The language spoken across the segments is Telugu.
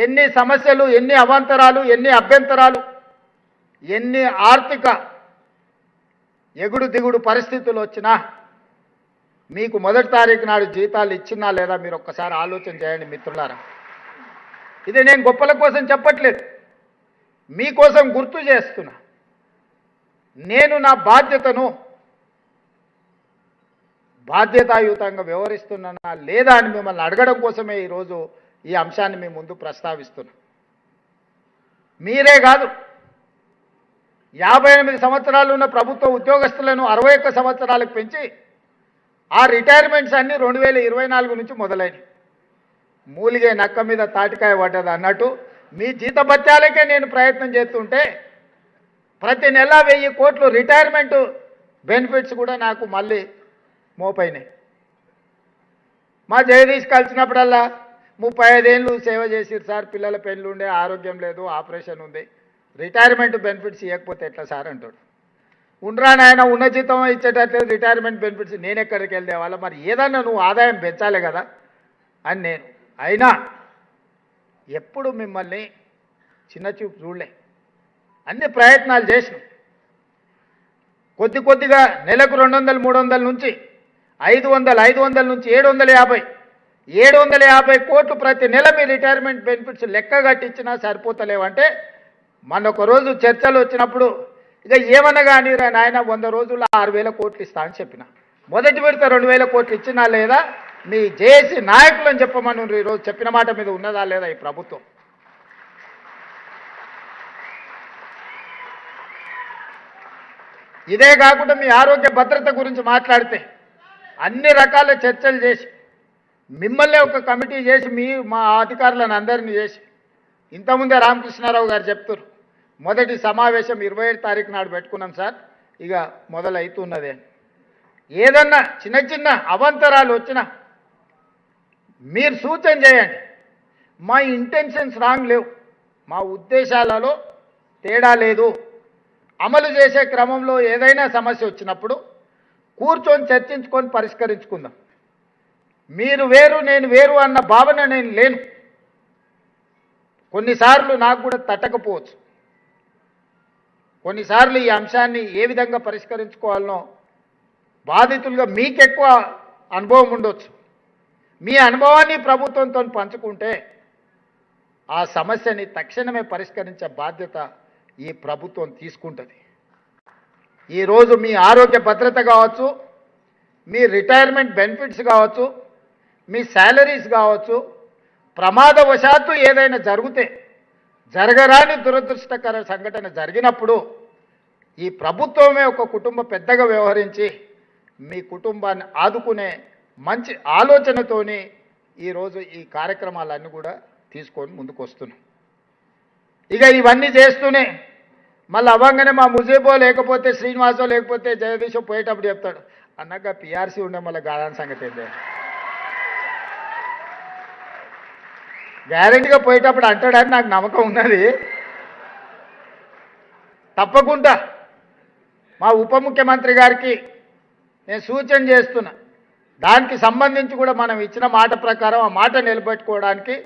ఎన్ని సమస్యలు, ఎన్ని అవాంతరాలు, ఎన్ని అభ్యంతరాలు, ఎన్ని ఆర్థిక ఎగుడు దిగుడు పరిస్థితులు వచ్చినా మీకు మొదటి తారీఖు నాడు జీతాలు ఇచ్చినా లేదా మీరు ఒక్కసారి ఆలోచన చేయండి మిత్రులారా. ఇది నేను గొప్పల కోసం చెప్పట్లేదు, మీకోసం గుర్తు చేస్తున్నా. నేను నా బాధ్యతను బాధ్యతాయుతంగా వ్యవహరిస్తున్నానా లేదా అని మిమ్మల్ని అడగడం కోసమే ఈరోజు ఈ అంశాన్ని మీ ముందు ప్రస్తావిస్తున్నా. మీరే కాదు, 58 సంవత్సరాలు ఉన్న ప్రభుత్వ ఉద్యోగస్తులను 61 సంవత్సరాలకు పెంచి ఆ రిటైర్మెంట్స్ అన్నీ 2024 నుంచి మొదలైనవి. మూలిగే నక్క మీద తాటికాయ పడ్డది అన్నట్టు మీ జీతభత్యాలకే నేను ప్రయత్నం చేస్తుంటే ప్రతి నెల 1000 కోట్లు రిటైర్మెంట్ బెనిఫిట్స్ కూడా నాకు మళ్ళీ మోపైనాయి. మా జగదీష్ కలిసినప్పుడల్లా 35 ఏళ్ళు సేవ చేసిరు సార్, పిల్లల పెళ్ళి ఉండే, ఆరోగ్యం లేదు, ఆపరేషన్ ఉంది, రిటైర్మెంట్ బెనిఫిట్స్ ఇవ్వకపోతే ఎట్లా సార్ అంటాడు. ఉండరా నాయన, ఉన్న జీతం ఇచ్చేటట్లేదు, రిటైర్మెంట్ బెనిఫిట్స్ నేను ఎక్కడికి వెళ్తే వాళ్ళ, మరి ఏదన్నా నువ్వు ఆదాయం పెంచాలి కదా అని నేను. అయినా ఎప్పుడు మిమ్మల్ని చిన్న చూపు చూడలే, అన్ని ప్రయత్నాలు చేసినాం. కొద్దిగా నెలకు 200, 300 నుంచి 500 నుంచి 750 కోట్లు ప్రతి నెల మీ రిటైర్మెంట్ బెనిఫిట్స్ లెక్క కట్టించినా సరిపోతలేవంటే మన ఒక రోజు చర్చలు వచ్చినప్పుడు ఇక ఏమన్నా కానీ నాయన 100 రోజుల్లో 6000 కోట్లు ఇస్తా అని చెప్పిన. మొదటి విడత 2000 కోట్లు ఇచ్చినా లేదా మీ జేఏసీ నాయకులను చెప్పమని ఈరోజు చెప్పిన మాట మీద ఉన్నదా లేదా ఈ ప్రభుత్వం? ఇదే కాకుండా మీ ఆరోగ్య భద్రత గురించి మాట్లాడితే అన్ని రకాల చర్చలు చేసి మిమ్మల్ని ఒక కమిటీ చేసి మా అధికారులను అందరినీ చేసి ఇంతకుముందే రామకృష్ణారావు గారు చెప్తారు, మొదటి సమావేశం 27 తారీఖు నాడు పెట్టుకున్నాం సార్, ఇక మొదలవుతున్నదే. ఏదన్నా చిన్న అవాంతరాలు వచ్చినా మీరు సూచన చేయండి. మా ఇంటెన్షన్స్ రాంగ్ లేవు, మా ఉద్దేశాలలో తేడా లేదు. అమలు చేసే క్రమంలో ఏదైనా సమస్య వచ్చినప్పుడు కూర్చొని చర్చించుకొని పరిష్కరించుకుందాం. మీరు వేరు నేను వేరు అన్న భావన నేను లేను. కొన్నిసార్లు నాకు కూడా తట్టకపోవచ్చు, కొన్నిసార్లు ఈ అంశాన్ని ఏ విధంగా పరిష్కరించుకోవాలనో బాధితులుగా మీకెక్కువ అనుభవం ఉండొచ్చు. మీ అనుభవాన్ని ప్రభుత్వంతో పంచుకుంటే ఆ సమస్యని తక్షణమే పరిష్కరించే బాధ్యత ఈ ప్రభుత్వం తీసుకుంటుంది. ఈరోజు మీ ఆరోగ్య భద్రత కావచ్చు, మీ రిటైర్మెంట్ బెనిఫిట్స్ కావచ్చు, మీ శాలరీస్ కావచ్చు, ప్రమాదవశాత్తు ఏదైనా జరిగితే, జరగరాని దురదృష్టకర సంఘటన జరిగినప్పుడు ఈ ప్రభుత్వమే ఒక కుటుంబ పెద్దగా వ్యవహరించి మీ కుటుంబాన్ని ఆదుకునే మంచి ఆలోచనతోని ఈరోజు ఈ కార్యక్రమాలన్నీ కూడా తీసుకొని ముందుకు వస్తున్నాం. ఇక ఇవన్నీ చేస్తూనే మళ్ళీ అవ్వంగానే మా ముజీబో లేకపోతే శ్రీనివాసో లేకపోతే జగదీశో పోయేటప్పుడు చెప్తాడు, అన్నగా పిఆర్సీ ఉండే మళ్ళీ గాదాని సంగతి ఏంటి, గ్యారెంటీగా పోయేటప్పుడు అంటాడని నాకు నమ్మకం ఉన్నది. తప్పకుండా మా ఉప ముఖ్యమంత్రి గారికి నేను సూచన చేస్తున్నా, దానికి సంబంధించి కూడా మనం ఇచ్చిన మాట ప్రకారం ఆ మాట నిలబెట్టుకోవడానికి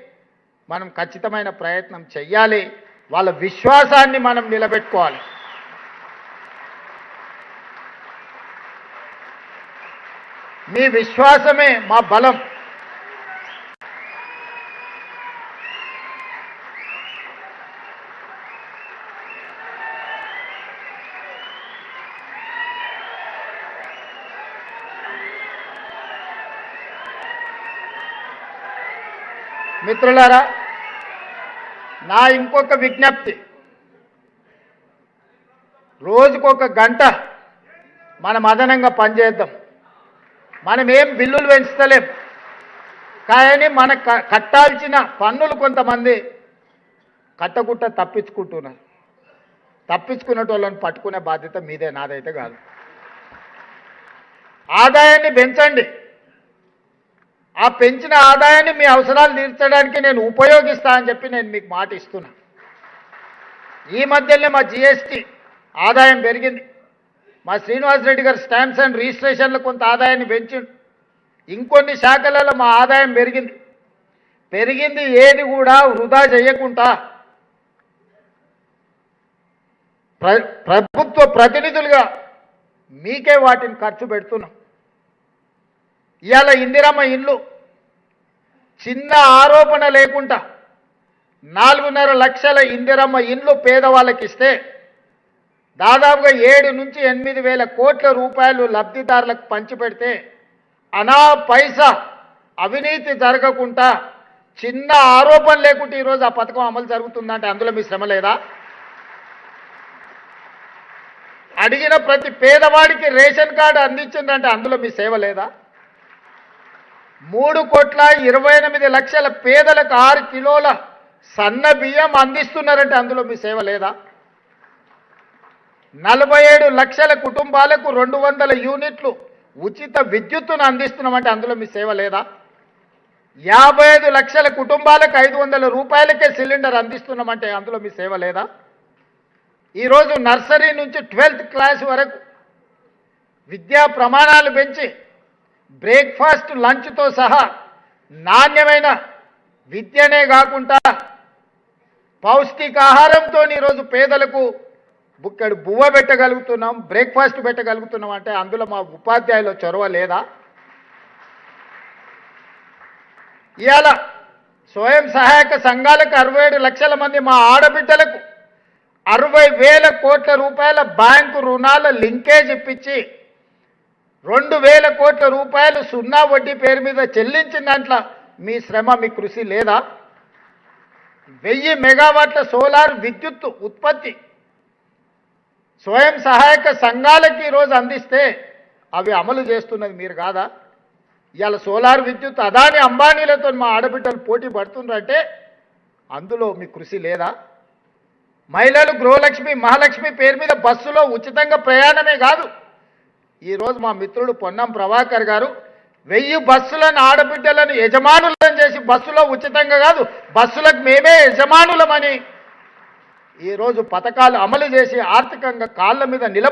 మనం ఖచ్చితమైన ప్రయత్నం చెయ్యాలి. వాళ్ళ విశ్వాసాన్ని మనం నిలబెట్టుకోవాలి. మీ విశ్వాసమే మా బలం. మిత్రులారా, నా ఇంకొక విజ్ఞప్తి, రోజుకొక గంట మనం అదనంగా పనిచేద్దాం. మనం ఏం బిల్లులు పెంచుతలేం, కానీ మన కట్టాల్సిన పన్నులు కొంతమంది కట్టకుండా తప్పించుకుంటున్నారు. తప్పించుకునే వాళ్ళని పట్టుకునే బాధ్యత మీదే, నాదైతే కాదు. ఆదాయాన్ని పెంచండి. ఆ పెంచిన ఆదాయాన్ని మీ అవసరాలు తీర్చడానికి నేను ఉపయోగిస్తా అని చెప్పి నేను మీకు మాట ఇస్తున్నా. ఈ మధ్యనే మా జిఎస్టీ ఆదాయం పెరిగింది. మా శ్రీనివాసరెడ్డి గారు స్టాంప్స్ అండ్ రిజిస్ట్రేషన్లు కొంత ఆదాయాన్ని పెంచిండు. ఇంకొన్ని శాఖలలో మా ఆదాయం పెరిగింది. పెరిగింది ఏది కూడా వృధా చేయకుండా ప్రభుత్వ ప్రతినిధులుగా మీకే వాటిని ఖర్చు పెడుతున్నాం. ఇవాళ ఇందిరమ్మ ఇండ్లు చిన్న ఆరోపణ లేకుండా 4.5 లక్షల ఇందిరమ్మ ఇండ్లు పేదవాళ్ళకి ఇస్తే దాదాపుగా 7 నుంచి 8 వేల కోట్ల రూపాయలు లబ్ధిదారులకు పంచిపెడితే అనా పైసా అవినీతి జరగకుండా చిన్న ఆరోపణ లేకుండా ఈరోజు ఆ పథకం అమలు జరుగుతుందంటే అందులో మీ శ్రమ లేదా? అడిగిన ప్రతి పేదవాడికి రేషన్ కార్డు అందించిందంటే అందులో మీ సేవ లేదా? 3,28,00,000 పేదలకు 6 కిలోల సన్న బియ్యం అందిస్తున్నారంటే అందులో మీ సేవ లేదా? 47 లక్షల కుటుంబాలకు 200 యూనిట్లు ఉచిత విద్యుత్తును అందిస్తున్నామంటే అందులో మీ సేవ లేదా? 55 లక్షల కుటుంబాలకు 500 రూపాయలకే సిలిండర్ అందిస్తున్నామంటే అందులో మీ సేవ లేదా? ఈరోజు నర్సరీ నుంచి 12th క్లాస్ వరకు విద్యా ప్రమాణాలు పెంచి బ్రేక్ఫాస్ట్ లంచ్తో సహా నాణ్యమైన విద్యనే కాకుండా పౌష్టికాహారంతో ఈరోజు పేదలకు బుక్కడు బువ్వ పెట్టగలుగుతున్నాం, బ్రేక్ఫాస్ట్ పెట్టగలుగుతున్నాం అంటే అందులో మా ఉపాధ్యాయుల చొరవ లేదా? ఇవాళ స్వయం సహాయక సంఘాలకు 67 లక్షల మంది మా ఆడబిడ్డలకు 60,000 కోట్ల రూపాయల బ్యాంకు రుణాల లింకేజ్ ఇప్పించి 2,000 కోట్ల రూపాయలు సున్నా వడ్డీ పేరు మీద చెల్లించిన దాంట్లో మీ శ్రమ మీ కృషి లేదా? 1000 మెగావాట్ల సోలార్ విద్యుత్ ఉత్పత్తి స్వయం సహాయక సంఘాలకి ఈరోజు అందిస్తే అవి అమలు చేస్తున్నది మీరు కాదా? ఇవాళ సోలార్ విద్యుత్ అదాని అంబానీలతో మా ఆడబిడ్డలు పోటీ పడుతున్నారంటే అందులో మీ కృషి లేదా? మహిళలు గృహలక్ష్మి మహాలక్ష్మి పేరు మీద బస్సులో ఉచితంగా ప్రయాణమే కాదు, ఈరోజు మా మిత్రుడు పొన్నం ప్రభాకర్ గారు 1000 బస్సులను ఆడబిడ్డలను యజమానులను చేసి బస్సులో ఉచితంగా కాదు బస్సులకు మేమే యజమానులమని ఈరోజు పథకాలు అమలు చేసి ఆర్థికంగా కాళ్ళ మీద